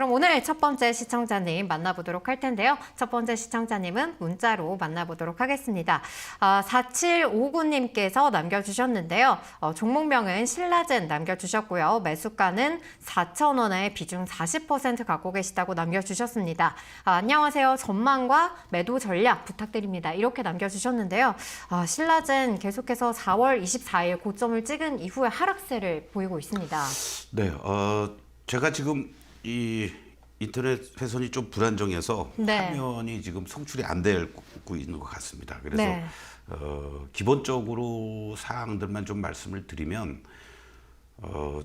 그럼 오늘 첫 번째 시청자님 만나보도록 할 텐데요. 첫 번째 시청자님은 문자로 만나보도록 하겠습니다. 4759님께서 남겨주셨는데요. 종목명은 신라젠 남겨주셨고요. 매수가는 4,000원에 비중 40% 갖고 계시다고 남겨주셨습니다. 안녕하세요. 전망과 매도 전략 부탁드립니다. 이렇게 남겨주셨는데요. 신라젠 계속해서 4월 24일 고점을 찍은 이후에 하락세를 보이고 있습니다. 네, 제가 지금 이 인터넷 회선이 좀 불안정해서 네. 화면이 지금 송출이 안 되고 있는 것 같습니다. 그래서 네. 기본적으로 사항들만 좀 말씀을 드리면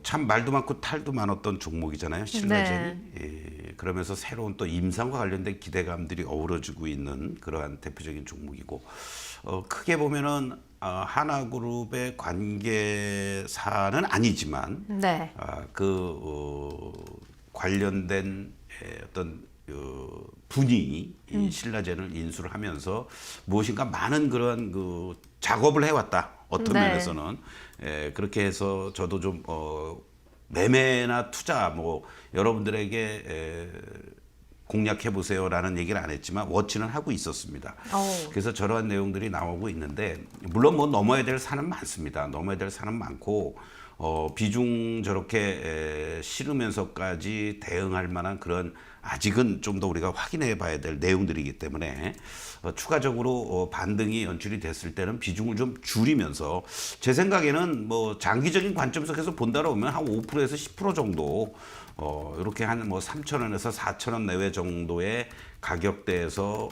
참 말도 많고 탈도 많았던 종목이잖아요. 신라젠이. 네. 예, 그러면서 새로운 또 임상과 관련된 기대감들이 어우러지고 있는 그러한 대표적인 종목이고 크게 보면은 하나그룹의 관계사는 아니지만 네. 관련된 어떤 분이 이 신라젠을 인수를 하면서 무엇인가 많은 그런 그 작업을 해왔다. 어떤 네. 면에서는 그렇게 해서 저도 좀 매매나 투자 뭐 여러분들에게 공략해 보세요라는 얘기를 안 했지만 워치는 하고 있었습니다. 그래서 저러한 내용들이 나오고 있는데 물론 뭐 넘어야 될 산은 많습니다. 넘어야 될 산은 많고 비중 저렇게 실으면서까지 대응할 만한 그런 아직은 좀 더 우리가 확인해 봐야 될 내용들이기 때문에 추가적으로 반등이 연출이 됐을 때는 비중을 좀 줄이면서 제 생각에는 뭐 장기적인 관점에서 계속 본다고 하면 한 5%에서 10% 정도 이렇게 한 뭐 3,000원에서 4,000원 내외 정도의 가격대에서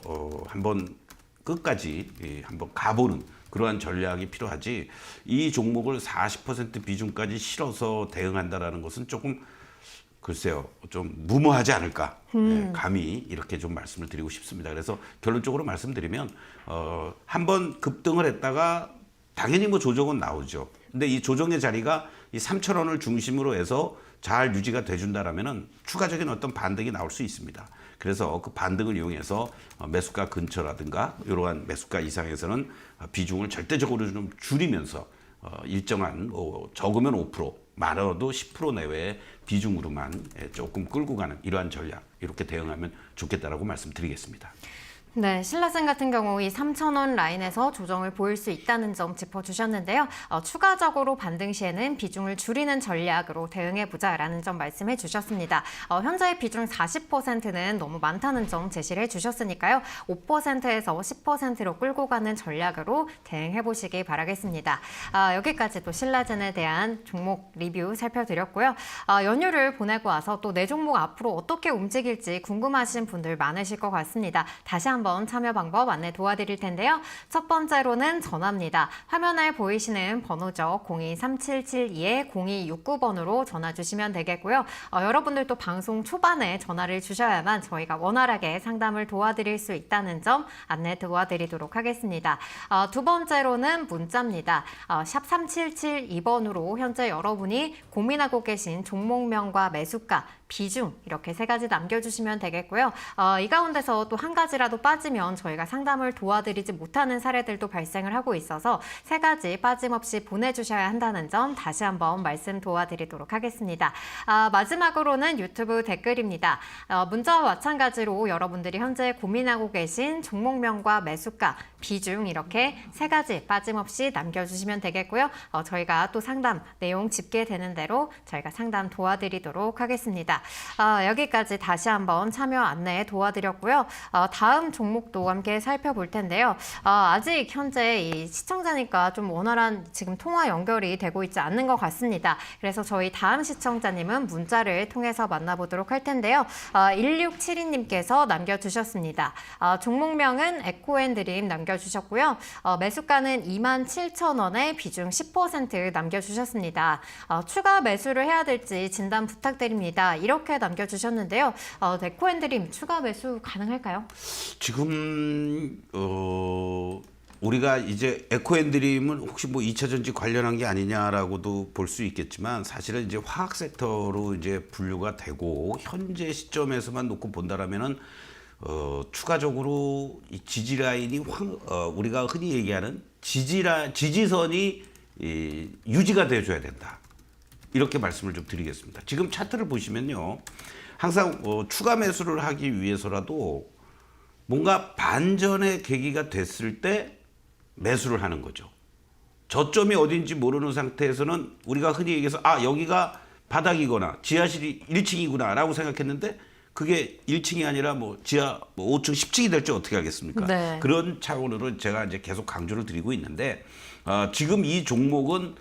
한번 끝까지 한번 가보는 그러한 전략이 필요하지 이 종목을 40% 비중까지 실어서 대응한다라는 것은 조금 글쎄요 좀 무모하지 않을까 감히 이렇게 좀 말씀을 드리고 싶습니다. 그래서 결론적으로 말씀드리면 한번 급등을 했다가 당연히 뭐 조정은 나오죠. 근데 이 조정의 자리가 이 3,000원을 중심으로 해서 잘 유지가 돼준다라면은 추가적인 어떤 반등이 나올 수 있습니다. 그래서 그 반등을 이용해서 매수가 근처라든가 이러한 매수가 이상에서는 비중을 절대적으로 좀 줄이면서 일정한 적으면 5%, 많아도 10% 내외의 비중으로만 조금 끌고 가는 이러한 전략 이렇게 대응하면 좋겠다라고 말씀드리겠습니다. 네, 신라젠 같은 경우 이 3,000원 라인에서 조정을 보일 수 있다는 점 짚어주셨는데요. 추가적으로 반등 시에는 비중을 줄이는 전략으로 대응해보자라는 점 말씀해 주셨습니다. 현재 비중 40%는 너무 많다는 점 제시를 해주셨으니까요. 5%에서 10%로 끌고 가는 전략으로 대응해보시기 바라겠습니다. 여기까지 또 신라젠에 대한 종목 리뷰 살펴드렸고요. 연휴를 보내고 와서 또 내 종목 앞으로 어떻게 움직일지 궁금하신 분들 많으실 것 같습니다. 다시 한번 참여 방법 안내 도와드릴 텐데요. 첫 번째로는 전화입니다. 화면에 보이시는 번호죠. 023772-0269번으로 전화 주시면 되겠고요. 여러분들도 방송 초반에 전화를 주셔야만 저희가 원활하게 상담을 도와드릴 수 있다는 점 안내 도와드리도록 하겠습니다. 두 번째로는 문자입니다. 샵 3772번으로 현재 여러분이 고민하고 계신 종목명과 매수가, 비중 이렇게 세 가지 남겨주시면 되겠고요. 이 가운데서 또 한 가지라도 빠지면 저희가 상담을 도와드리지 못하는 사례들도 발생을 하고 있어서 세 가지 빠짐없이 보내주셔야 한다는 점 다시 한번 말씀 도와드리도록 하겠습니다. 마지막으로는 유튜브 댓글입니다. 문자와 마찬가지로 여러분들이 현재 고민하고 계신 종목명과 매수가, 비중 이렇게 세 가지 빠짐없이 남겨주시면 되겠고요. 저희가 또 상담 내용 집계되는 대로 저희가 상담 도와드리도록 하겠습니다. 여기까지 다시 한번 참여 안내 도와드렸고요. 다음 종목도 함께 살펴볼 텐데요. 아직 현재 이 시청자니까 좀 원활한 지금 통화 연결이 되고 있지 않는 것 같습니다. 그래서 저희 다음 시청자님은 문자를 통해서 만나보도록 할 텐데요. 1672님께서 남겨주셨습니다. 종목명은 에코앤드림 남겨주셨고요. 매수가는 27,000원에 비중 10% 남겨주셨습니다. 추가 매수를 해야 될지 진단 부탁드립니다. 이렇게 남겨주셨는데요. 에코앤드림 추가 매수 가능할까요? 지금 우리가 이제 에코앤드림은 혹시 뭐 2차 전지 관련한 게 아니냐라고도 볼 수 있겠지만 사실은 이제 화학 섹터로 이제 분류가 되고 현재 시점에서만 놓고 본다라면은 추가적으로 이 지지 라인이 우리가 흔히 얘기하는 지지선이 유지가 돼줘야 된다. 이렇게 말씀을 좀 드리겠습니다. 지금 차트를 보시면요. 항상 추가 매수를 하기 위해서라도 뭔가 반전의 계기가 됐을 때 매수를 하는 거죠. 저점이 어딘지 모르는 상태에서는 우리가 흔히 얘기해서 여기가 바닥이거나 지하실이 1층이구나 라고 생각했는데 그게 1층이 아니라 뭐 지하 5층, 10층이 될지 어떻게 하겠습니까? 네. 그런 차원으로 제가 이제 계속 강조를 드리고 있는데 지금 이 종목은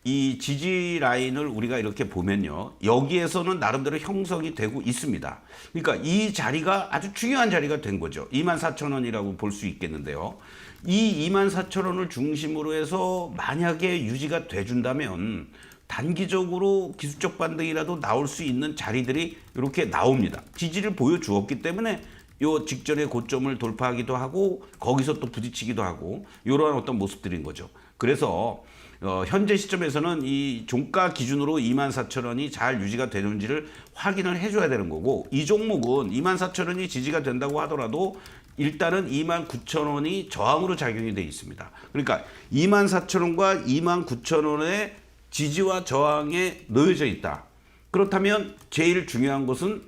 이 지지 라인을 우리가 이렇게 보면요. 여기에서는 나름대로 형성이 되고 있습니다. 그러니까 이 자리가 아주 중요한 자리가 된 거죠. 24,000원이라고 볼 수 있겠는데요. 이 24,000원을 중심으로 해서 만약에 유지가 돼준다면 단기적으로 기술적 반등이라도 나올 수 있는 자리들이 이렇게 나옵니다. 지지를 보여주었기 때문에 요 직전의 고점을 돌파하기도 하고 거기서 또 부딪히기도 하고 이러한 어떤 모습들인 거죠. 그래서 현재 시점에서는 이 종가 기준으로 24,000원이 잘 유지가 되는지를 확인을 해줘야 되는 거고 이 종목은 24,000원이 지지가 된다고 하더라도 일단은 29,000원이 저항으로 작용이 돼 있습니다. 그러니까 24,000원과 29,000원의 지지와 저항에 놓여져 있다. 그렇다면 제일 중요한 것은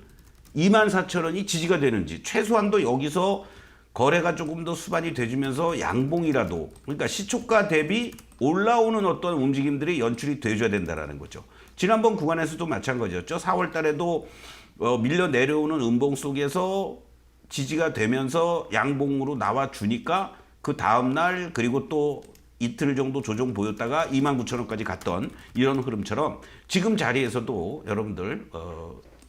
24,000원이 지지가 되는지 최소한도 여기서 거래가 조금 더 수반이 돼주면서 양봉이라도 그러니까 시초가 대비 올라오는 어떤 움직임들이 연출이 돼줘야 된다는 거죠. 지난번 구간에서도 마찬가지였죠. 4월 달에도 밀려 내려오는 음봉 속에서 지지가 되면서 양봉으로 나와주니까 그 다음날 그리고 또 이틀 정도 조정 보였다가 29,000원까지 갔던 이런 흐름처럼 지금 자리에서도 여러분들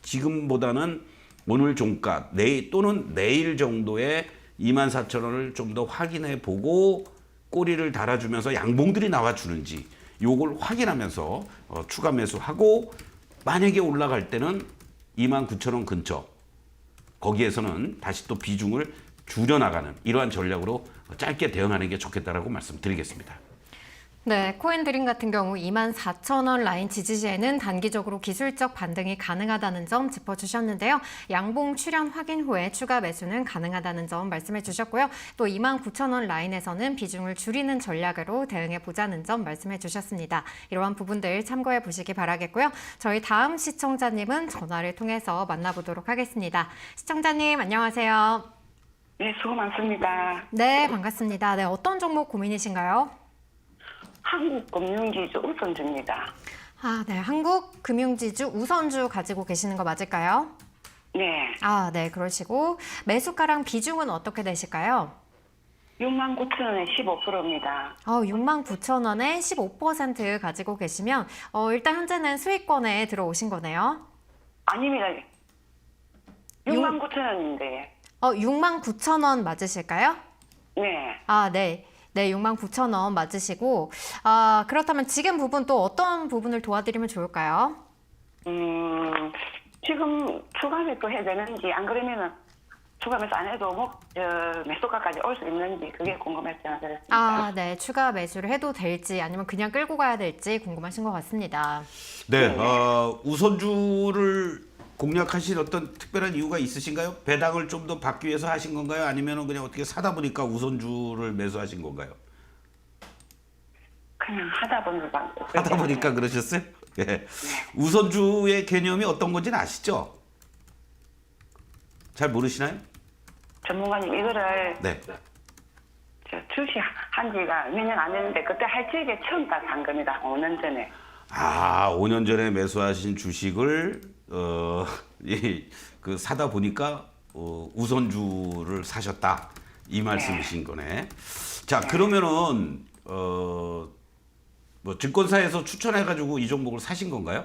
지금보다는 오늘 종가 내일 또는 내일 정도의 24,000원을 좀 더 확인해 보고 꼬리를 달아주면서 양봉들이 나와주는지 요걸 확인하면서 추가 매수하고 만약에 올라갈 때는 29,000원 근처 거기에서는 다시 또 비중을 줄여나가는 이러한 전략으로 짧게 대응하는 게 좋겠다라고 말씀드리겠습니다. 네, 코인드림 같은 경우 24,000원 라인 지지시에는 단기적으로 기술적 반등이 가능하다는 점 짚어주셨는데요. 양봉 출현 확인 후에 추가 매수는 가능하다는 점 말씀해 주셨고요. 또 29,000원 라인에서는 비중을 줄이는 전략으로 대응해 보자는 점 말씀해 주셨습니다. 이러한 부분들 참고해 보시기 바라겠고요. 저희 다음 시청자님은 전화를 통해서 만나보도록 하겠습니다. 시청자님 안녕하세요. 네, 수고 많습니다. 네, 반갑습니다. 네, 어떤 종목 고민이신가요? 한국금융지주 우선주입니다. 네. 한국금융지주 우선주 가지고 계시는 거 맞을까요? 네. 네. 그러시고 매수가랑 비중은 어떻게 되실까요? 69,000원에 15%입니다. 69,000원에 15% 가지고 계시면 일단 현재는 수익권에 들어오신 거네요. 아닙니다. 69,000원인데. 69,000원 맞으실까요? 네. 네. 네, 69,000원 맞으시고 그렇다면 지금 부분 또 어떤 부분을 도와드리면 좋을까요? 지금 추가 매수 해야 되는지 안 그러면은 추가 매수 안 해도 매수가까지 올 수 있는지 그게 궁금해서 전화드렸습니다. 네. 추가 매수를 해도 될지 아니면 그냥 끌고 가야 될지 궁금하신 것 같습니다. 네, 우선주를 공략하신 어떤 특별한 이유가 있으신가요? 배당을 좀 더 받기 위해서 하신 건가요? 아니면 그냥 어떻게 사다 보니까 우선주를 매수하신 건가요? 그냥 하다 보니까 그러셨어요? 예. 우선주의 개념이 어떤 건지는 아시죠? 잘 모르시나요? 전문가님 이거를 네. 출시한 지가 몇 년 안 됐는데 그때 할지에게 처음 딱 산 겁니다. 5년 전에. 5년 전에 매수하신 주식을 사다 보니까 우선주를 사셨다 이 말씀이신 거네. 자, 그러면은 뭐 증권사에서 추천해가지고 이 종목을 사신 건가요?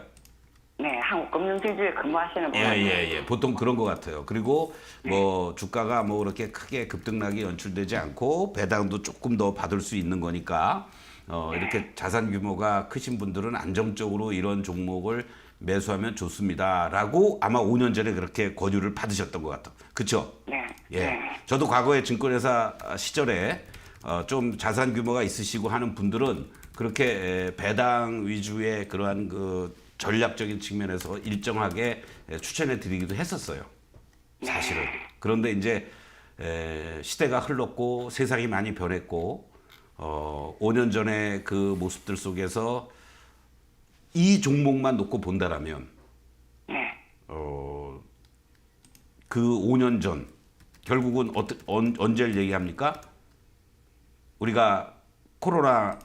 네, 한국금융지주에 근무하시는 분이. 예. 보통 그런 것 같아요. 그리고 뭐 주가가 뭐 그렇게 크게 급등락이 연출되지 않고 배당도 조금 더 받을 수 있는 거니까 이렇게 자산 규모가 크신 분들은 안정적으로 이런 종목을 매수하면 좋습니다라고 아마 5년 전에 그렇게 권유를 받으셨던 것 같아요. 그렇죠? 네. 예. 네. 저도 과거에 증권회사 시절에 좀 자산 규모가 있으시고 하는 분들은 그렇게 배당 위주의 그러한 그 전략적인 측면에서 일정하게 추천해 드리기도 했었어요. 사실은. 그런데 이제 시대가 흘렀고 세상이 많이 변했고 5년 전에 그 모습들 속에서 이 종목만 놓고 본다라면 네. 그 5년 전 결국은 언제를 얘기합니까? 우리가 코로나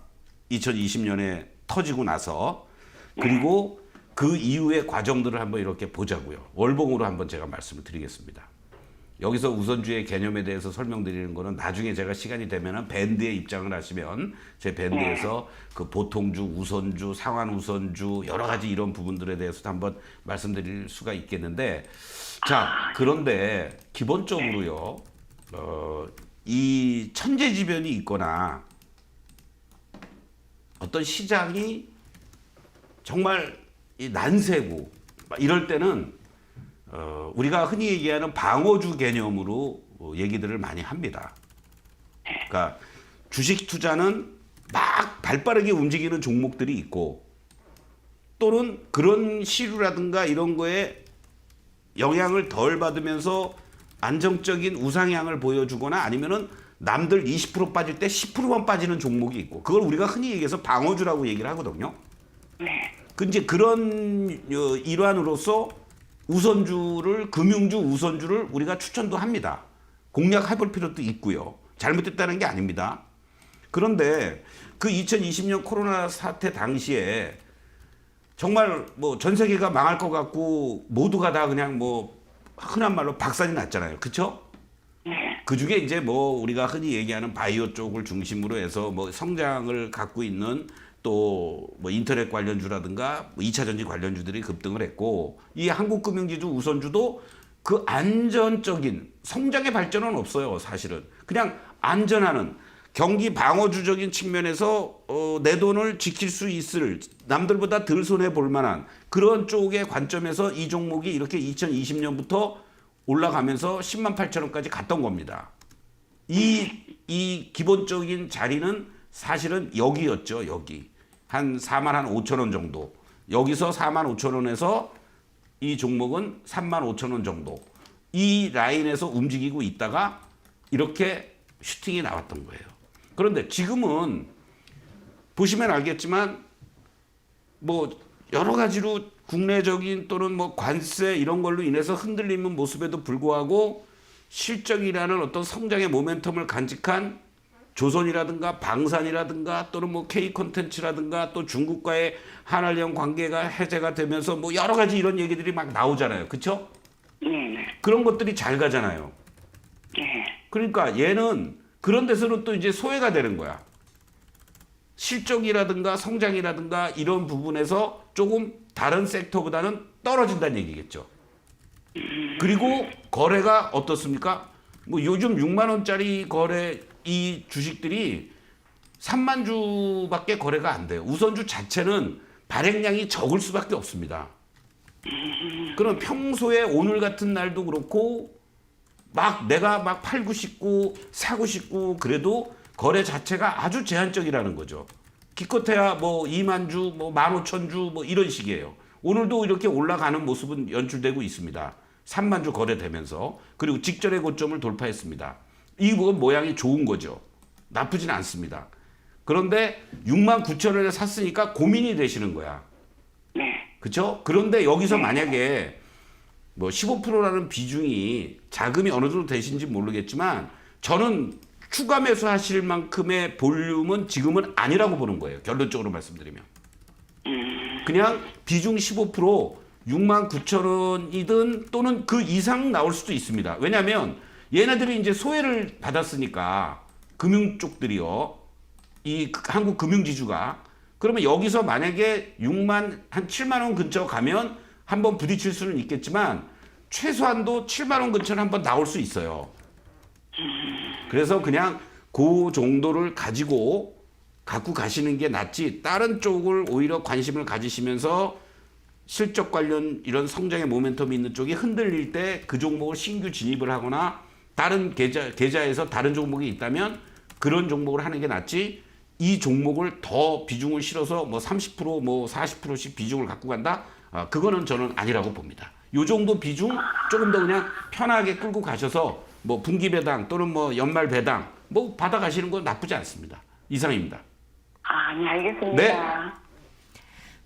2020년에 터지고 나서 그리고 그 이후의 과정들을 한번 이렇게 보자고요. 월봉으로 한번 제가 말씀을 드리겠습니다. 여기서 우선주의 개념에 대해서 설명드리는 거는 나중에 제가 시간이 되면은 밴드에 입장을 하시면 제 밴드에서 그 보통주, 우선주, 상환 우선주 여러 가지 이런 부분들에 대해서도 한번 말씀드릴 수가 있겠는데 자, 그런데 기본적으로요. 이 천재지변이 있거나 어떤 시장이 정말 이 난세고 이럴 때는 우리가 흔히 얘기하는 방어주 개념으로 얘기들을 많이 합니다. 그러니까 주식 투자는 막 발빠르게 움직이는 종목들이 있고 또는 그런 시류라든가 이런 거에 영향을 덜 받으면서 안정적인 우상향을 보여주거나 아니면은 남들 20% 빠질 때 10%만 빠지는 종목이 있고 그걸 우리가 흔히 얘기해서 방어주라고 얘기를 하거든요. 네. 그 이제 그런 일환으로서 우선주를 금융주 우선주를 우리가 추천도 합니다. 공략해볼 필요도 있고요. 잘못됐다는 게 아닙니다. 그런데 그 2020년 코로나 사태 당시에 정말 뭐 전 세계가 망할 것 같고 모두가 다 그냥 뭐 흔한 말로 박살이 났잖아요. 그렇죠? 네. 그 중에 이제 뭐 우리가 흔히 얘기하는 바이오 쪽을 중심으로 해서 뭐 성장을 갖고 있는 또 뭐 인터넷 관련주라든가 뭐 2차 전지 관련주들이 급등을 했고 이 한국금융지주 우선주도 그 안전적인 성장의 발전은 없어요. 사실은 그냥 안전하는 경기 방어주적인 측면에서 내 돈을 지킬 수 있을 남들보다 덜 손해 볼 만한 그런 쪽의 관점에서 이 종목이 이렇게 2020년부터 올라가면서 10만 8천 원까지 갔던 겁니다. 이 기본적인 자리는 사실은 여기였죠. 여기 한 4만 한 5천 원 정도. 여기서 4만 5천 원에서 이 종목은 3만 5천 원 정도. 이 라인에서 움직이고 있다가 이렇게 슈팅이 나왔던 거예요. 그런데 지금은 보시면 알겠지만 뭐 여러 가지로 국내적인 또는 뭐 관세 이런 걸로 인해서 흔들리는 모습에도 불구하고 실적이라는 어떤 성장의 모멘텀을 간직한 조선이라든가 방산이라든가 또는 뭐 K 콘텐츠라든가 또 중국과의 한알령 관계가 해제가 되면서 뭐 여러 가지 이런 얘기들이 막 나오잖아요. 그렇죠? 네. 그런 것들이 잘 가잖아요. 네. 그러니까 얘는 그런 데서는 또 이제 소외가 되는 거야. 실적이라든가 성장이라든가 이런 부분에서 조금 다른 섹터보다는 떨어진다는 얘기겠죠. 그리고 거래가 어떻습니까? 뭐 요즘 6만 원짜리 거래 이 주식들이 3만 주밖에 거래가 안 돼요. 우선주 자체는 발행량이 적을 수밖에 없습니다. 그럼 평소에 오늘 같은 날도 그렇고 막 내가 막 팔고 싶고 사고 싶고 그래도 거래 자체가 아주 제한적이라는 거죠. 기껏해야 뭐 2만 주, 뭐 15,000주 뭐 이런 식이에요. 오늘도 이렇게 올라가는 모습은 연출되고 있습니다. 3만 주 거래되면서 그리고 직전의 고점을 돌파했습니다. 이 부분 모양이 좋은 거죠. 나쁘진 않습니다. 그런데 6만 9천 원에 샀으니까 고민이 되시는 거야. 네. 그렇죠? 그런데 여기서 만약에 뭐 15%라는 비중이 자금이 어느 정도 되신지 모르겠지만 저는 추가 매수하실 만큼의 볼륨은 지금은 아니라고 보는 거예요. 결론적으로 말씀드리면. 그냥 비중 15% 6만 9천 원이든 또는 그 이상 나올 수도 있습니다. 왜냐하면 얘네들이 이제 소외를 받았으니까 금융 쪽들이요. 이 한국 금융지주가 그러면 여기서 만약에 6만 한 7만 원 근처 가면 한번 부딪힐 수는 있겠지만 최소한도 7만 원 근처는 한번 나올 수 있어요. 그래서 그냥 그 정도를 가지고 갖고 가시는 게 낫지 다른 쪽을 오히려 관심을 가지시면서 실적 관련 이런 성장의 모멘텀이 있는 쪽이 흔들릴 때 그 종목을 신규 진입을 하거나 다른 계좌에서 다른 종목이 있다면 그런 종목을 하는 게 낫지 이 종목을 더 비중을 실어서 뭐 30%뭐 40%씩 비중을 갖고 간다? 그거는 저는 아니라고 봅니다. 요 정도 비중 조금 더 그냥 편하게 끌고 가셔서 뭐 분기 배당 또는 뭐 연말 배당 뭐 받아가시는 건 나쁘지 않습니다. 이상입니다. 네, 알겠습니다.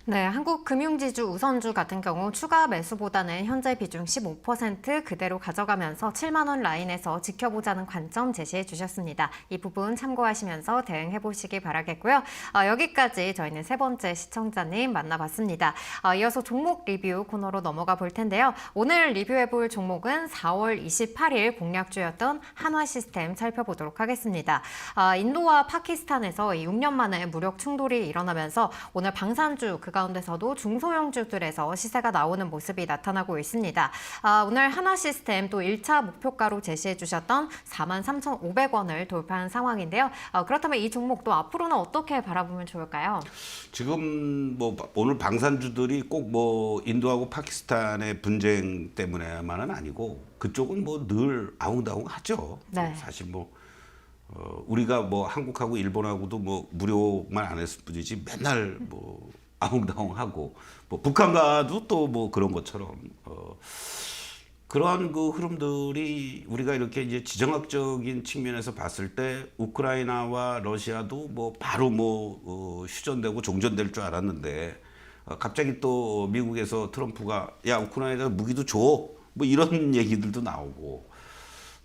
네. 네, 한국금융지주 우선주 같은 경우 추가 매수보다는 현재 비중 15% 그대로 가져가면서 7만 원 라인에서 지켜보자는 관점 제시해 주셨습니다. 이 부분 참고하시면서 대응해 보시기 바라겠고요. 여기까지 저희는 세 번째 시청자님 만나봤습니다. 이어서 종목 리뷰 코너로 넘어가 볼 텐데요. 오늘 리뷰해 볼 종목은 4월 28일 공략주였던 한화시스템 살펴보도록 하겠습니다. 인도와 파키스탄에서 6년 만에 무력 충돌이 일어나면서 오늘 방산주 그 가운데서도 중소형주들에서 시세가 나오는 모습이 나타나고 있습니다. 오늘 한화시스템 또 1차 목표가로 제시해 주셨던 43,500원을 돌파한 상황인데요. 그렇다면 이 종목도 앞으로는 어떻게 바라보면 좋을까요? 지금 뭐 오늘 방산주들이 꼭 뭐 인도하고 파키스탄의 분쟁 때문에만은 아니고 그쪽은 뭐 늘 아웅다웅하죠. 네. 사실 뭐 우리가 뭐 한국하고 일본하고도 뭐 무료만 안 했을 뿐이지 맨날 뭐 아웅다웅하고 뭐 북한과도 또 뭐 그런 것처럼 그러한 그 흐름들이 우리가 이렇게 이제 지정학적인 측면에서 봤을 때 우크라이나와 러시아도 뭐 바로 뭐 휴전되고 종전될 줄 알았는데 갑자기 또 미국에서 트럼프가 야 우크라이나에다 무기도 줘 뭐 이런 얘기들도 나오고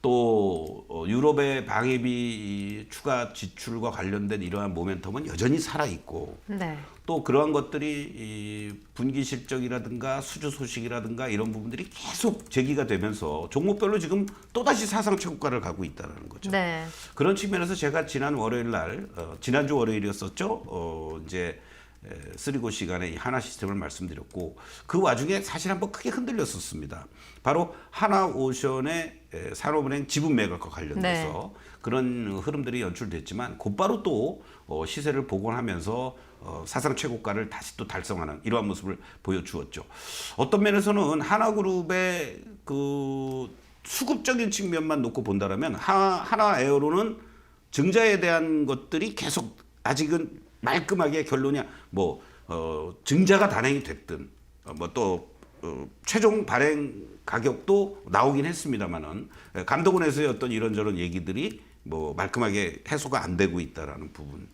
또 유럽의 방위비 추가 지출과 관련된 이러한 모멘텀은 여전히 살아 있고 네. 또 그러한 것들이 이 분기 실적이라든가 수주 소식이라든가 이런 부분들이 계속 제기가 되면서 종목별로 지금 또다시 사상 최고가를 가고 있다는 거죠. 네. 그런 측면에서 제가 지난 월요일 날 지난주 월요일이었었죠. 이제 쓰리고 시간에 이 하나 시스템을 말씀드렸고 그 와중에 사실 한번 크게 흔들렸었습니다. 바로 하나오션의 산업은행 지분 매각과 관련돼서 그런 흐름들이 연출됐지만 곧바로 또 시세를 복원하면서 사상 최고가를 다시 또 달성하는 이러한 모습을 보여주었죠. 어떤 면에서는 하나그룹의 그 수급적인 측면만 놓고 본다면 하나에어로는 증자에 대한 것들이 계속 아직은 말끔하게 결론이 뭐 증자가 단행이 됐든 뭐 또 최종 발행 가격도 나오긴 했습니다만은 감독원에서의 어떤 이런저런 얘기들이 뭐 말끔하게 해소가 안 되고 있다라는 부분.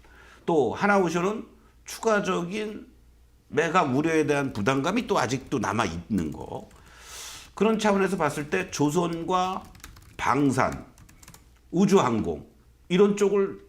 또 하나오션은 추가적인 매각 우려에 대한 부담감이 또 아직도 남아 있는 거. 그런 차원에서 봤을 때 조선과 방산, 우주항공 이런 쪽을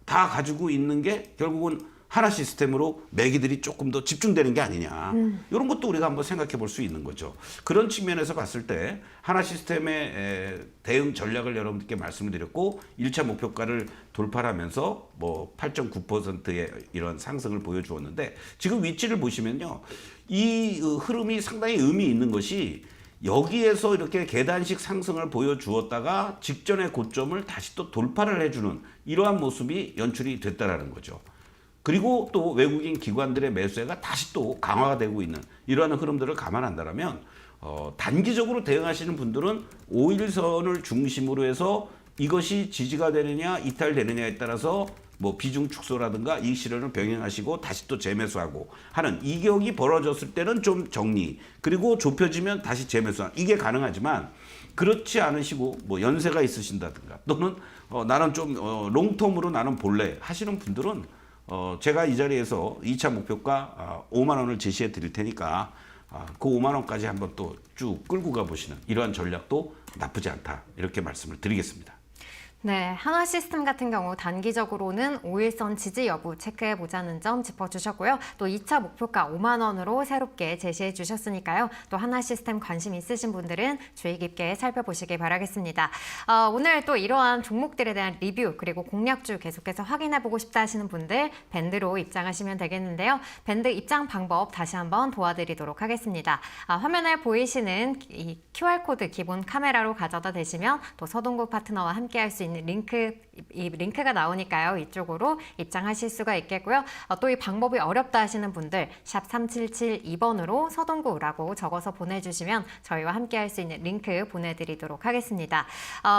다 가지고 있는 게 결국은 하나 시스템으로 매기들이 조금 더 집중되는 게 아니냐. 이런 것도 우리가 한번 생각해 볼 수 있는 거죠. 그런 측면에서 봤을 때 하나 시스템의 대응 전략을 여러분들께 말씀을 드렸고 1차 목표가를 돌파하면서 뭐 8.9%의 이런 상승을 보여주었는데 지금 위치를 보시면요. 이 흐름이 상당히 의미 있는 것이 여기에서 이렇게 계단식 상승을 보여주었다가 직전의 고점을 다시 또 돌파를 해주는 이러한 모습이 연출이 됐다라는 거죠. 그리고 또 외국인 기관들의 매수세가 다시 또 강화가 되고 있는 이러한 흐름들을 감안한다면 단기적으로 대응하시는 분들은 5일선을 중심으로 해서 이것이 지지가 되느냐 이탈되느냐에 따라서 뭐 비중 축소라든가 이익 실현을 병행하시고 다시 또 재매수하고 하는 이격이 벌어졌을 때는 좀 정리 그리고 좁혀지면 다시 재매수하는 이게 가능하지만 그렇지 않으시고 뭐 연세가 있으신다든가 또는 나는 좀 롱텀으로 나는 볼래 하시는 분들은 제가 이 자리에서 2차 목표가 5만 원을 제시해 드릴 테니까 그 5만 원까지 한번 또 쭉 끌고 가보시는 이러한 전략도 나쁘지 않다 이렇게 말씀을 드리겠습니다. 네, 한화 시스템 같은 경우 단기적으로는 5일선 지지 여부 체크해 보자는 점 짚어주셨고요. 또 2차 목표가 5만 원으로 새롭게 제시해 주셨으니까요. 또 한화 시스템 관심 있으신 분들은 주의 깊게 살펴보시기 바라겠습니다. 오늘 또 이러한 종목들에 대한 리뷰 그리고 공략주 계속해서 확인해 보고 싶다 하시는 분들 밴드로 입장하시면 되겠는데요. 밴드 입장 방법 다시 한번 도와드리도록 하겠습니다. 화면에 보이시는 이 QR코드 기본 카메라로 가져다 대시면 또 서동국 파트너와 함께 할 수 있는 이 링크가 나오니까요. 이쪽으로 입장하실 수가 있겠고요. 또 이 방법이 어렵다 하시는 분들 샵 3772번으로 서동구라고 적어서 보내주시면 저희와 함께 할 수 있는 링크 보내드리도록 하겠습니다.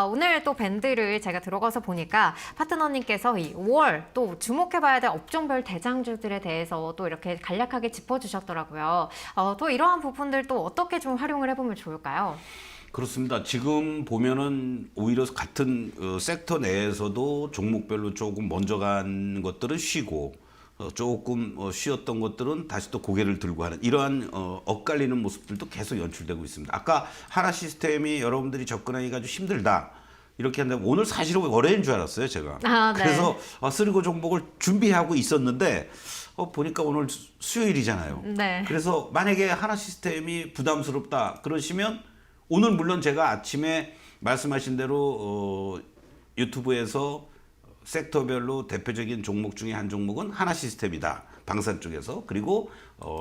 오늘 또 밴드를 제가 들어가서 보니까 파트너님께서 이 5월 또 주목해봐야 될 업종별 대장주들에 대해서 또 이렇게 간략하게 짚어주셨더라고요. 또 이러한 부분들 또 어떻게 좀 활용을 해보면 좋을까요? 그렇습니다. 지금 보면은 오히려 같은 섹터 내에서도 종목별로 조금 먼저 간 것들은 쉬고 조금 쉬었던 것들은 다시 또 고개를 들고 하는 이러한 엇갈리는 모습들도 계속 연출되고 있습니다. 아까 하나 시스템이 여러분들이 접근하기가 좀 힘들다. 이렇게 한다면 오늘 사실은 월요일인 줄 알았어요, 제가. 네. 그래서 쓰리고 종목을 준비하고 있었는데 보니까 오늘 수요일이잖아요. 네. 그래서 만약에 하나 시스템이 부담스럽다 그러시면 오늘 물론 제가 아침에 말씀하신 대로 유튜브에서 섹터별로 대표적인 종목 중에 한 종목은 하나 시스템이다. 방산 쪽에서. 그리고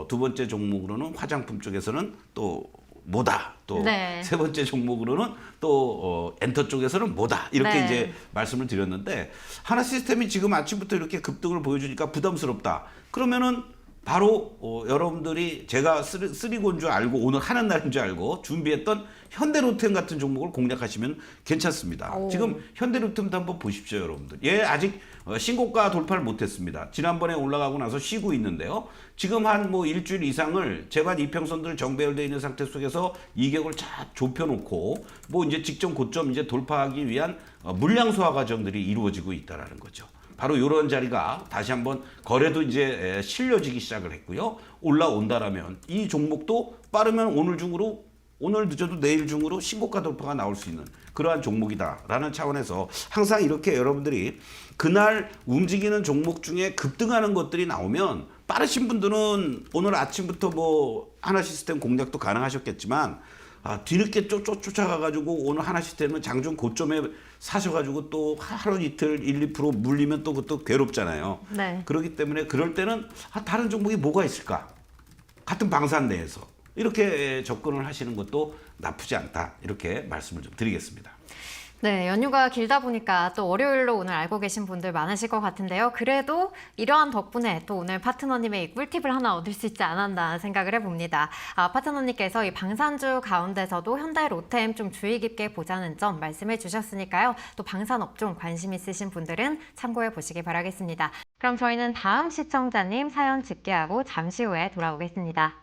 두 번째 종목으로는 화장품 쪽에서는 또 뭐다. 또 세 번째 종목으로는 또 엔터 쪽에서는 뭐다. 이렇게 이제 말씀을 드렸는데 하나 시스템이 지금 아침부터 이렇게 급등을 보여주니까 부담스럽다. 그러면은 바로 여러분들이 제가 쓰리고인 줄 알고 오늘 하는 날인 줄 알고 준비했던 현대로템 같은 종목을 공략하시면 괜찮습니다. 지금 현대로템도 한번 보십시오, 여러분들. 얘 아직 신고가 돌파를 못했습니다. 지난번에 올라가고 나서 쉬고 있는데요. 지금 한 뭐 일주일 이상을 재반 이평선들 정배열되어 있는 상태 속에서 이격을 쫙 좁혀놓고 뭐 이제 직전 고점 이제 돌파하기 위한 물량 소화 과정들이 이루어지고 있다라는 거죠. 바로 이런 자리가 다시 한번 거래도 이제 실려지기 시작을 했고요. 올라온다라면 이 종목도 빠르면 오늘 중으로 오늘 늦어도 내일 중으로 신고가 돌파가 나올 수 있는 그러한 종목이다라는 차원에서 항상 이렇게 여러분들이 그날 움직이는 종목 중에 급등하는 것들이 나오면 빠르신 분들은 오늘 아침부터 뭐 하나 시스템 공략도 가능하셨겠지만 뒤늦게 쫓아가가지고 오늘 하나 시스템은 장중 고점에 사셔가지고 또 하루 이틀 1, 2% 물리면 또 그것도 괴롭잖아요. 네. 그렇기 때문에 그럴 때는 다른 종목이 뭐가 있을까? 같은 방산 내에서 이렇게 접근을 하시는 것도 나쁘지 않다. 이렇게 말씀을 좀 드리겠습니다. 네, 연휴가 길다 보니까 또 월요일로 오늘 알고 계신 분들 많으실 것 같은데요. 그래도 이러한 덕분에 또 오늘 파트너님의 이 꿀팁을 하나 얻을 수 있지 않았나 생각을 해봅니다. 파트너님께서 이 방산주 가운데서도 현대로템 좀 주의 깊게 보자는 점 말씀해 주셨으니까요. 또 방산업종 관심 있으신 분들은 참고해 보시기 바라겠습니다. 그럼 저희는 다음 시청자님 사연 집계하고 잠시 후에 돌아오겠습니다.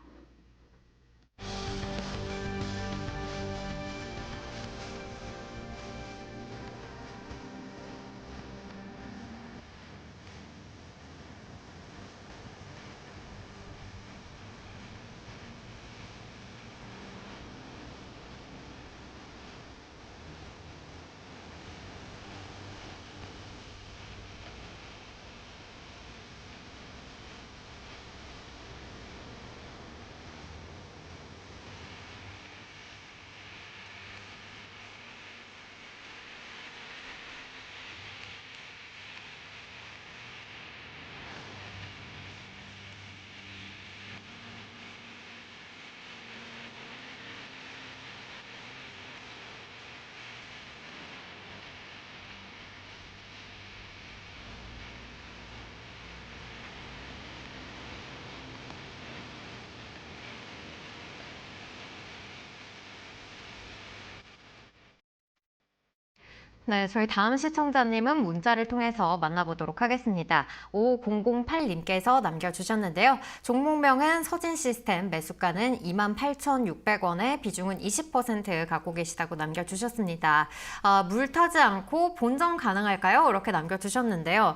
네, 저희 다음 시청자님은 문자를 통해서 만나보도록 하겠습니다. 5008님께서 남겨주셨는데요. 종목명은 서진시스템, 매수가는 28,600원에 비중은 20% 갖고 계시다고 남겨주셨습니다. 물 타지 않고 본전 가능할까요? 이렇게 남겨주셨는데요.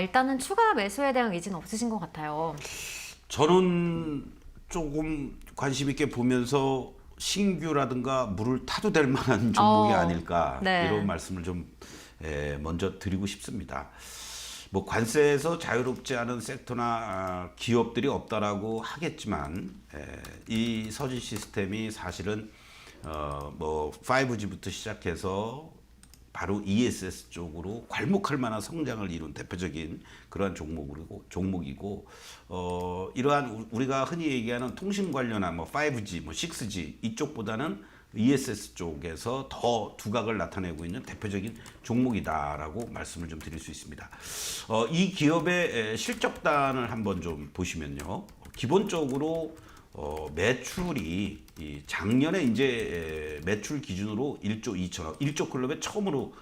일단은 추가 매수에 대한 의지는 없으신 것 같아요. 저는 조금 관심 있게 보면서 신규라든가 물을 타도 될 만한 종목이 아닐까 이런 말씀을 좀 먼저 드리고 싶습니다. 뭐 관세에서 자유롭지 않은 섹터나 기업들이 없다라고 하겠지만 이 서진 시스템이 사실은 뭐 5G부터 시작해서 바로 ESS 쪽으로 괄목할 만한 성장을 이룬 대표적인 그러한 종목이고 이러한 우리가 흔히 얘기하는 통신 관련한 뭐 5G, 뭐 6G 이쪽보다는 ESS 쪽에서 더 두각을 나타내고 있는 대표적인 종목이다라고 말씀을 좀 드릴 수 있습니다. 이 기업의 실적단을 한번 좀 보시면요, 기본적으로 매출이 작년에 이제 매출 기준으로 1조 2천억, 1조 클럽에 처음으로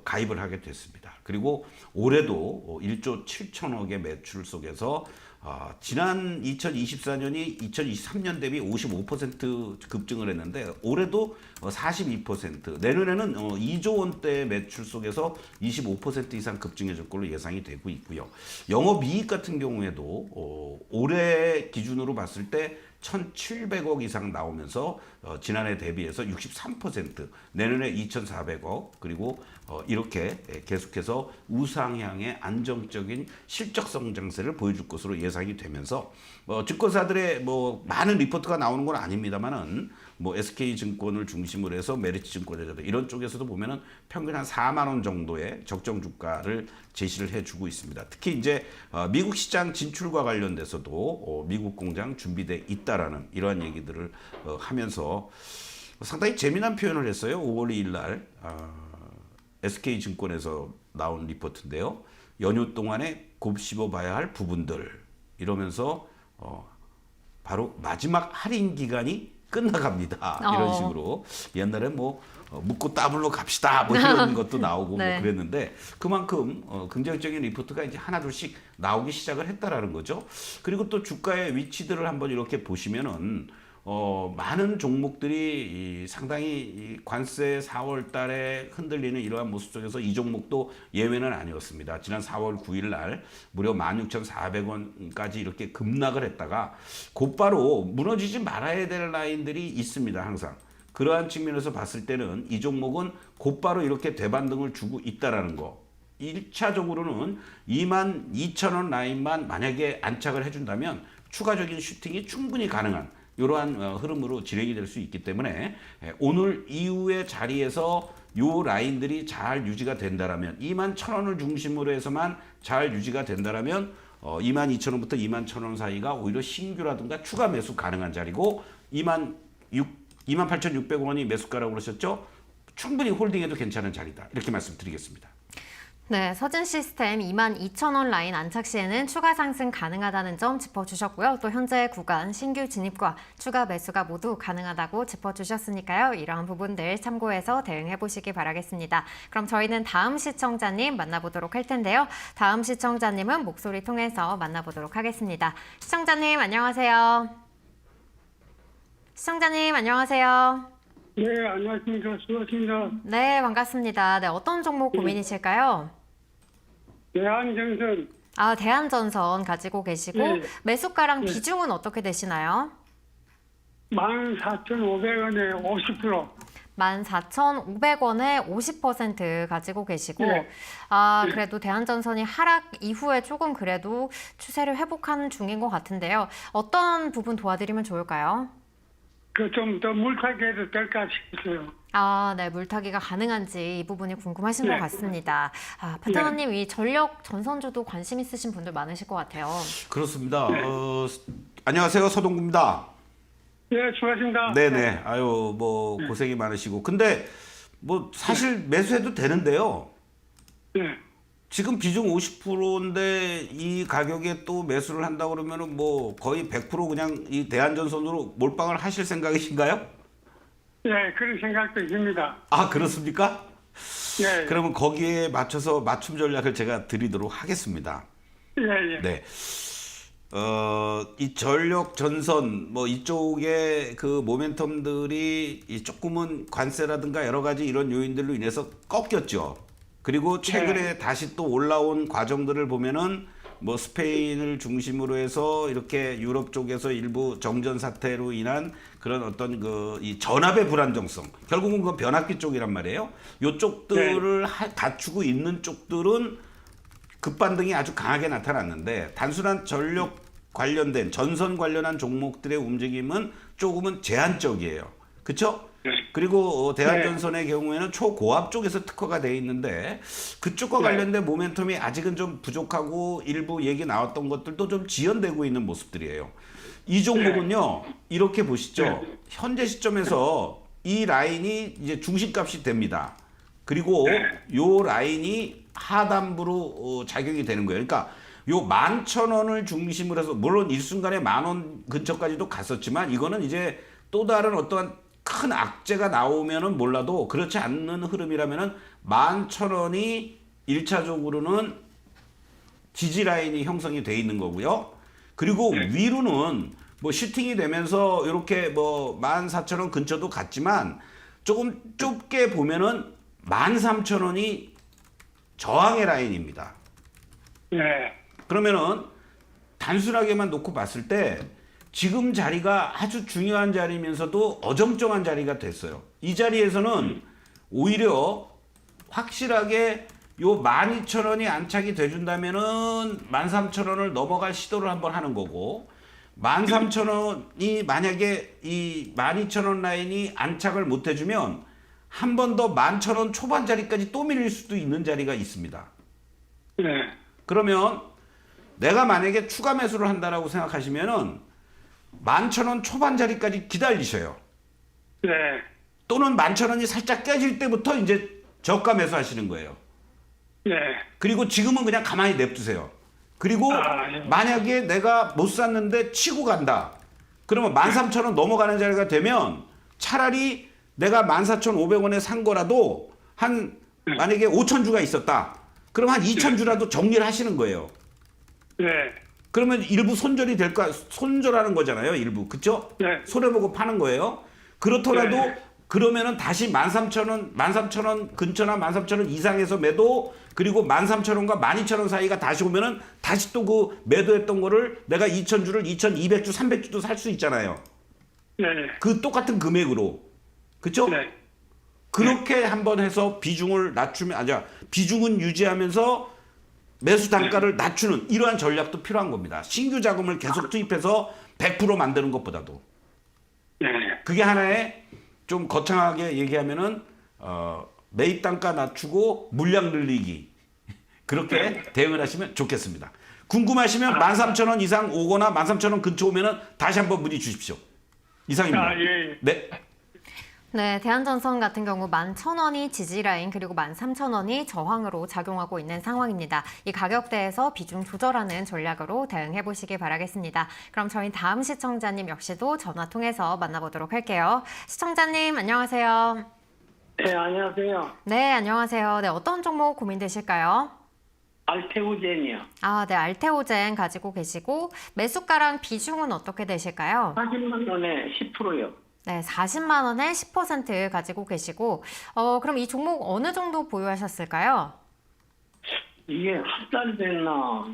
가입을 하게 됐습니다. 그리고 올해도 1조 7천억의 매출 속에서 지난 2024년이 2023년 대비 55% 급증을 했는데 올해도 42%, 내년에는 2조 원대 매출 속에서 25% 이상 급증해질 걸로 예상이 되고 있고요. 영업이익 같은 경우에도 올해 기준으로 봤을 때 1,700억 이상 나오면서 지난해 대비해서 63%, 내년에 2,400억, 그리고 이렇게 계속해서 우상향의 안정적인 실적 성장세를 보여줄 것으로 예상이 되면서 증권사들의 뭐 많은 리포트가 나오는 건 아닙니다만은 뭐 SK증권을 중심으로 해서 메리츠증권이라든지 이런 쪽에서도 보면은 평균 한 4만 원 정도의 적정 주가를 제시를 해주고 있습니다. 특히 이제 미국 시장 진출과 관련돼서도 미국 공장 준비돼 있다라는 이러한 얘기들을 하면서 상당히 재미난 표현을 했어요. 5월 2일 날 SK증권에서 나온 리포트인데요. 연휴 동안에 곱씹어 봐야 할 부분들 이러면서 바로 마지막 할인 기간이 끝나갑니다. 이런 식으로 옛날에 뭐 묻고 따블로 갑시다 뭐 이런 것도 나오고 네. 뭐 그랬는데 그만큼 긍정적인 리포트가 이제 하나둘씩 나오기 시작을 했다라는 거죠. 그리고 또 주가의 위치들을 한번 이렇게 보시면은 많은 종목들이 상당히 관세 4월 달에 흔들리는 이러한 모습 속에서 이 종목도 예외는 아니었습니다. 지난 4월 9일 날 무려 16,400원까지 이렇게 급락을 했다가 곧바로 무너지지 말아야 될 라인들이 있습니다. 항상. 그러한 측면에서 봤을 때는 이 종목은 곧바로 이렇게 대반등을 주고 있다라는 거. 1차적으로는 22,000원 라인만 만약에 안착을 해준다면 추가적인 슈팅이 충분히 가능한 이러한 흐름으로 진행이 될 수 있기 때문에 오늘 이후의 자리에서 요 라인들이 잘 유지가 된다라면 21,000원을 중심으로 해서만 잘 유지가 된다라면 22,000원부터 21,000원 사이가 오히려 신규라든가 추가 매수 가능한 자리고 28,600원이 매수가라고 그러셨죠? 충분히 홀딩해도 괜찮은 자리다. 이렇게 말씀드리겠습니다. 네, 서진 시스템 22,000원 라인 안착 시에는 추가 상승 가능하다는 점 짚어주셨고요. 또 현재 구간 신규 진입과 추가 매수가 모두 가능하다고 짚어주셨으니까요. 이러한 부분들 참고해서 대응해 보시기 바라겠습니다. 그럼 저희는 다음 시청자님 만나보도록 할 텐데요. 다음 시청자님은 목소리 통해서 만나보도록 하겠습니다. 시청자님 안녕하세요. 시청자님 안녕하세요. 네, 안녕하십니까. 수고하십니다. 네, 반갑습니다. 네, 어떤 종목 고민이실까요? 대한정선, 대한전선 가지고 계시고 네. 매수가랑 비중은 어떻게 되시나요? 14,500원에 50%. 14,500원에 50% 가지고 계시고 네. 그래도 대한전선이 하락 이후에 조금 그래도 추세를 회복하는 중인 것 같은데요. 어떤 부분 도와드리면 좋을까요? 좀 더 물타기 해도 될까 싶어요. 네, 물타기가 가능한지 이 부분이 궁금하신 것 네. 같습니다. 파트너님, 이 전력 전선주도 관심 있으신 분들 많으실 것 같아요. 그렇습니다. 안녕하세요. 서동구입니다. 네, 수고하십니다. 네네. 아유, 뭐 고생이 많으시고. 근데 뭐 사실 매수해도 되는데요. 네. 지금 비중 50%인데 이 가격에 또 매수를 한다 그러면은 뭐 거의 100% 그냥 이 대한전선으로 몰빵을 하실 생각이신가요? 네, 그런 생각도 듭니다. 아, 그렇습니까? 네. 그러면 거기에 맞춰서 맞춤 전략을 제가 드리도록 하겠습니다. 예, 예. 네. 이 전력 전선 뭐 이쪽에 그 모멘텀들이 이 조금은 관세라든가 여러 가지 이런 요인들로 인해서 꺾였죠. 그리고 최근에 다시 또 올라온 과정들을 보면은 뭐 스페인을 중심으로 해서 이렇게 유럽 쪽에서 일부 정전 사태로 인한 그런 어떤 그 이 전압의 불안정성, 결국은 그건 변압기 쪽이란 말이에요. 요쪽들을 갖추고 있는 쪽들은 급반등이 아주 강하게 나타났는데 단순한 전력 관련된 전선 관련한 종목들의 움직임은 조금은 제한적이에요. 그렇죠? 그리고 대한전선의 경우에는 초고압 쪽에서 특화가 돼 있는데 그쪽과 관련된 모멘텀이 아직은 좀 부족하고 일부 얘기 나왔던 것들도 좀 지연되고 있는 모습들이에요. 이 종목은요, 이렇게 보시죠. 현재 시점에서 이 라인이 이제 중심값이 됩니다. 그리고 요 라인이 하단부로 작용이 되는 거예요. 그러니까 요 11,000원을 중심으로 해서 물론 일순간에 10,000원 근처까지도 갔었지만 이거는 이제 또 다른 어떠한 큰 악재가 나오면은 몰라도 그렇지 않는 흐름이라면은 11,000원이 1차적으로는 지지 라인이 형성이 돼 있는 거고요. 그리고 위로는 뭐 슈팅이 되면서 이렇게 뭐 14,000원 근처도 갔지만 조금 좁게 보면은 13,000원이 저항의 라인입니다. 네. 그러면은 단순하게만 놓고 봤을 때 지금 자리가 아주 중요한 자리면서도 어정쩡한 자리가 됐어요. 이 자리에서는 오히려 확실하게 요 12,000원이 안착이 돼준다면은 13,000원을 넘어갈 시도를 한번 하는 거고 13,000원이 만약에 이 12,000원 라인이 안착을 못 해주면 한 번 더 11,000원 초반 자리까지 또 밀릴 수도 있는 자리가 있습니다. 네. 그러면 내가 만약에 추가 매수를 한다라고 생각하시면은 11,000원 초반 자리까지 기다리셔요. 네. 또는 11,000원이 살짝 깨질 때부터 이제 저가 매수하시는 거예요. 네. 그리고 지금은 그냥 가만히 냅두세요. 그리고 예. 만약에 내가 못 샀는데 치고 간다. 그러면 13,000원 넘어가는 자리가 되면 차라리 내가 14,500원에 산 거라도 한 만약에 5,000주가 있었다. 그럼 한 2,000주라도 정리를 하시는 거예요. 네. 그러면 일부 손절이 될까? 손절하는 거잖아요. 일부. 그쵸? 네. 손해보고 파는 거예요. 그렇더라도 네. 그러면은 다시 13,000원 근처나 13,000원 이상에서 매도 그리고 13,000원과 12,000원 사이가 다시 오면은 다시 또 그 매도했던 거를 내가 2,000주를 2,200주, 300주도 살 수 있잖아요. 네. 그 똑같은 금액으로. 그쵸? 네. 그렇게 한번 해서 비중을 낮추면, 비중은 유지하면서 매수 단가를 낮추는 이러한 전략도 필요한 겁니다. 신규 자금을 계속 투입해서 100% 만드는 것보다도. 네. 그게 하나의 좀 거창하게 얘기하면은 매입 단가 낮추고 물량 늘리기 그렇게 대응을 하시면 좋겠습니다. 궁금하시면 13,000원 이상 오거나 13,000원 근처 오면은 다시 한번 문의 주십시오. 이상입니다. 아, 예. 네. 네, 대한전선 같은 경우 11,000원이 지지라인 그리고 13,000원이 저항으로 작용하고 있는 상황입니다. 이 가격대에서 비중 조절하는 전략으로 대응해 보시기 바라겠습니다. 그럼 저희 다음 시청자님 역시도 전화 통해서 만나보도록 할게요. 시청자님 안녕하세요. 네, 안녕하세요. 네, 안녕하세요. 네, 어떤 종목 고민되실까요? 알테우젠이요. 아, 네, 알테오젠 가지고 계시고 매수가랑 비중은 어떻게 되실까요? 40만 원에 10%요. 네, 40만 원에 10% 가지고 계시고 그럼 이 종목 어느 정도 보유하셨을까요? 이게 한 달 됐나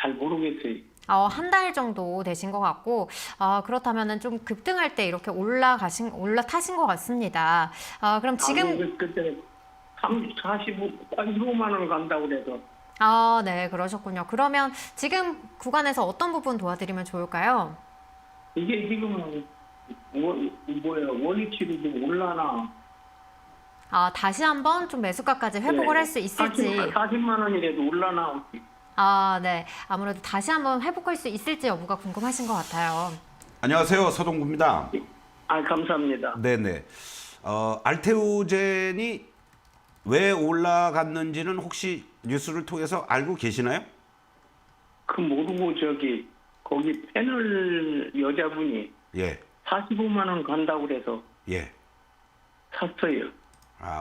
잘 모르겠어요. 한 달 정도 되신 것 같고 그렇다면은 좀 급등할 때 이렇게 올라타신 것 같습니다. 그럼 지금 아니, 그때 45만 원 간다고 그래서 네, 그러셨군요. 그러면 지금 구간에서 어떤 부분 도와드리면 좋을까요? 이게 지금 원위치로 좀 올라나. 다시 한번 좀 매수가까지 회복을 할 수 있을지. 40만 원이라도 올라나. 네. 아무래도 다시 한번 회복할 수 있을지 여부가 궁금하신 것 같아요. 안녕하세요. 서동구입니다. 감사합니다. 네네. 알테오젠이 왜 올라갔는지는 혹시 뉴스를 통해서 알고 계시나요? 그 모르고 거기 패널 여자분이 예. 45만 원 간다고 그래서 예. 샀어요.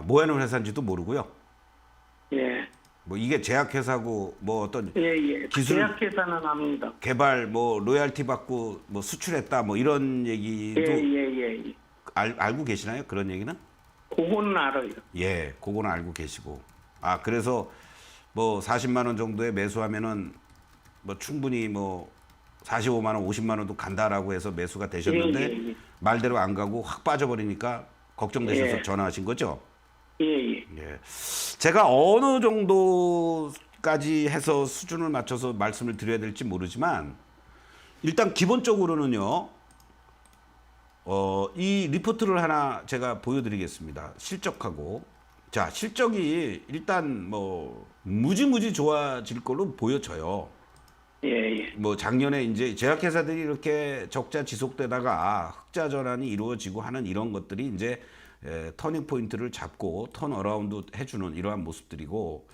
뭐 하는 회사인지도 모르고요. 예. 뭐 이게 제약회사고 뭐 어떤 예. 기술 제약회사는 압니다. 개발 뭐 로열티 받고 뭐 수출했다 뭐 이런 얘기도 예. 알고 계시나요? 그런 얘기는? 그거는 알아요. 예, 그거는 알고 계시고. 그래서 뭐 40만 원 정도에 매수하면은 뭐 충분히 뭐 45만 원, 50만 원도 간다라고 해서 매수가 되셨는데 예. 말대로 안 가고 확 빠져버리니까 걱정되셔서 예. 전화하신 거죠? 예. 예. 제가 어느 정도까지 해서 수준을 맞춰서 말씀을 드려야 될지 모르지만 일단 기본적으로는요. 이 리포트를 하나 제가 보여드리겠습니다. 실적하고. 자, 실적이 일단 뭐 무지무지 좋아질 걸로 보여져요. 예. 뭐 작년에 이제 제약회사들이 이렇게 적자 지속되다가 흑자 전환이 이루어지고 하는 이런 것들이 이제 터닝 포인트를 잡고 턴 어라운드 해주는 이러한 모습들이고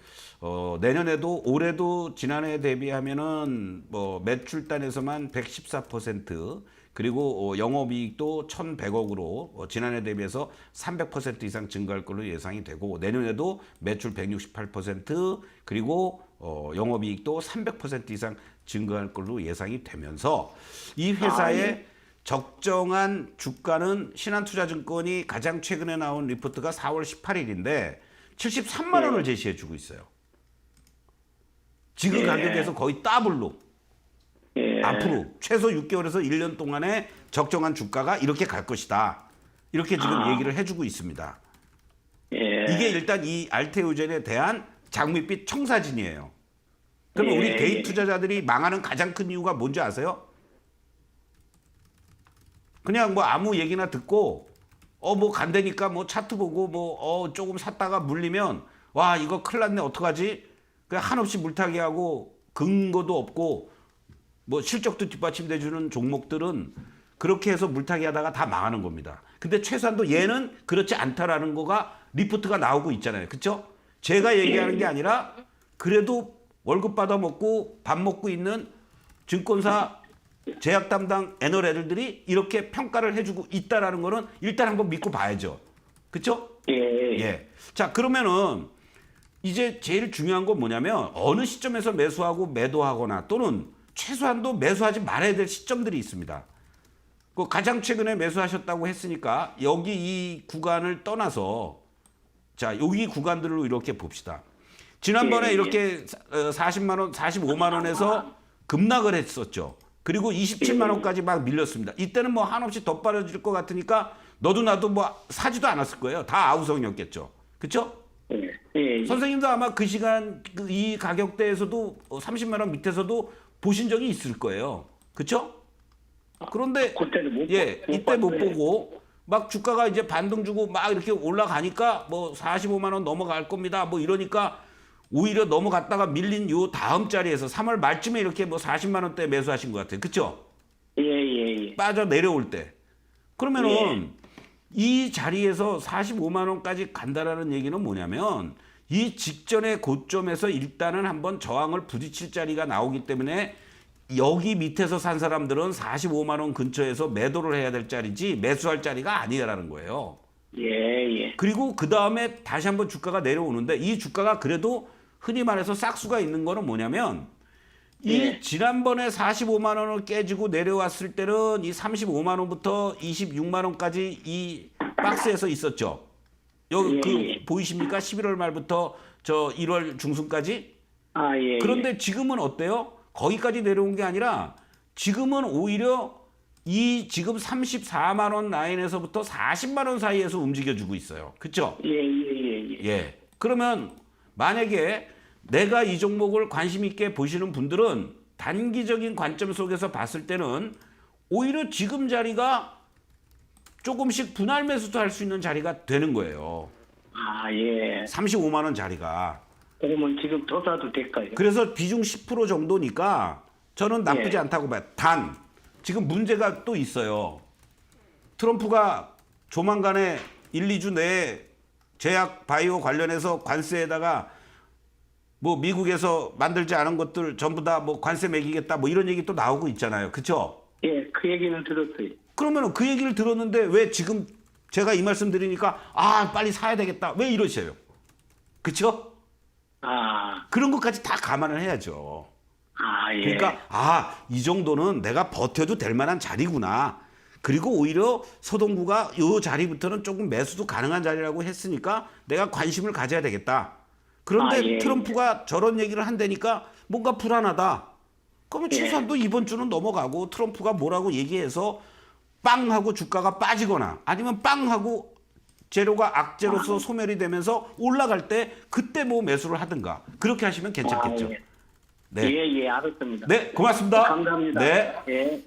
내년에도 올해도 지난해 대비하면은 뭐 매출단에서만 114% 그리고 영업이익도 1,100억으로 지난해 대비해서 300% 이상 증가할 걸로 예상이 되고 내년에도 매출 168% 그리고 영업이익도 300% 이상 증가할 걸로 예상이 되면서 이 회사의 적정한 주가는 신한투자증권이 가장 최근에 나온 리포트가 4월 18일인데 73만 원을 제시해 주고 있어요. 지금 가격에서 거의 더블로 앞으로 최소 6개월에서 1년 동안의 적정한 주가가 이렇게 갈 것이다. 이렇게 지금 얘기를 해주고 있습니다. 이게 일단 이 알테오젠에 대한 장밋빛 청사진이에요. 그럼 우리 개인 투자자들이 망하는 가장 큰 이유가 뭔지 아세요? 그냥 뭐 아무 얘기나 듣고 뭐 간다니까 뭐 차트 보고 뭐 조금 샀다가 물리면 와 이거 큰일 났네 어떡하지? 그냥 한없이 물타기 하고 근거도 없고 뭐 실적도 뒷받침돼 주는 종목들은 그렇게 해서 물타기 하다가 다 망하는 겁니다. 근데 최소한도 얘는 그렇지 않다라는 거가 리포트가 나오고 있잖아요. 그렇죠? 제가 얘기하는 게 아니라 그래도 월급 받아 먹고 밥 먹고 있는 증권사 제약 담당 애널애들들이 이렇게 평가를 해주고 있다라는 거는 일단 한번 믿고 봐야죠. 그렇죠? 예. 자, 그러면은 이제 제일 중요한 건 뭐냐면 어느 시점에서 매수하고 매도하거나 또는 최소한도 매수하지 말아야 될 시점들이 있습니다. 그 가장 최근에 매수하셨다고 했으니까 여기 이 구간을 떠나서 자, 여기 구간들로 이렇게 봅시다. 지난번에 이렇게 40만 원, 45만 원에서 급락을 했었죠. 그리고 27만 원까지 막 밀렸습니다. 이때는 뭐 한없이 더 빠져질 것 같으니까 너도 나도 뭐 사지도 않았을 거예요. 다 아우성이었겠죠. 그렇죠? 선생님도 아마 그 시간 이 가격대에서도 30만 원 밑에서도 보신 적이 있을 거예요. 그렇죠? 그런데 이때 못 보고 막 주가가 이제 반등 주고 막 이렇게 올라가니까 뭐 45만 원 넘어갈 겁니다. 뭐 이러니까 오히려 넘어갔다가 밀린 요 다음 자리에서 3월 말쯤에 이렇게 뭐 40만 원대 매수하신 것 같아요. 그렇죠? 빠져 내려올 때. 그러면은 이 자리에서 45만 원까지 간다라는 얘기는 뭐냐면 이 직전의 고점에서 일단은 한번 저항을 부딪힐 자리가 나오기 때문에 여기 밑에서 산 사람들은 45만 원 근처에서 매도를 해야 될 자리지 매수할 자리가 아니라는 거예요. 그리고 그 다음에 다시 한번 주가가 내려오는데 이 주가가 그래도 흔히 말해서 싹수가 있는 거는 뭐냐면 이 지난번에 45만 원을 깨지고 내려왔을 때는 이 35만 원부터 26만 원까지 이 박스에서 있었죠. 여기 그 보이십니까? 11월 말부터 저 1월 중순까지. 그런데 지금은 어때요? 거기까지 내려온 게 아니라 지금은 오히려 이 지금 34만 원 라인에서부터 40만 원 사이에서 움직여주고 있어요. 그렇죠? 그러면 만약에 내가 이 종목을 관심 있게 보시는 분들은 단기적인 관점 속에서 봤을 때는 오히려 지금 자리가 조금씩 분할 매수도 할 수 있는 자리가 되는 거예요. 35만 원 자리가. 그러면 지금 더 사도 될까요? 그래서 비중 10% 정도니까 저는 나쁘지 않다고 봐요. 단 지금 문제가 또 있어요. 트럼프가 조만간에 1, 2주 내에 제약 바이오 관련해서 관세에다가 뭐 미국에서 만들지 않은 것들 전부 다 뭐 관세 매기겠다 뭐 이런 얘기 또 나오고 있잖아요. 그렇죠? 그 얘기는 들었어요. 그러면 그 얘기를 들었는데 왜 지금 제가 이 말씀 드리니까 빨리 사야 되겠다. 왜 이러셔요? 그렇죠? 그런 것까지 다 감안을 해야죠. 그러니까 이 정도는 내가 버텨도 될 만한 자리구나. 그리고 오히려 서동구가 이 자리부터는 조금 매수도 가능한 자리라고 했으니까 내가 관심을 가져야 되겠다. 그런데 트럼프가 저런 얘기를 한다니까 뭔가 불안하다. 그러면 최소한도 이번 주는 넘어가고 트럼프가 뭐라고 얘기해서 빵 하고 주가가 빠지거나 아니면 빵 하고 재료가 악재로서 소멸이 되면서 올라갈 때 그때 뭐 매수를 하든가 그렇게 하시면 괜찮겠죠. 알았습니다. 네, 고맙습니다. 감사합니다. 네.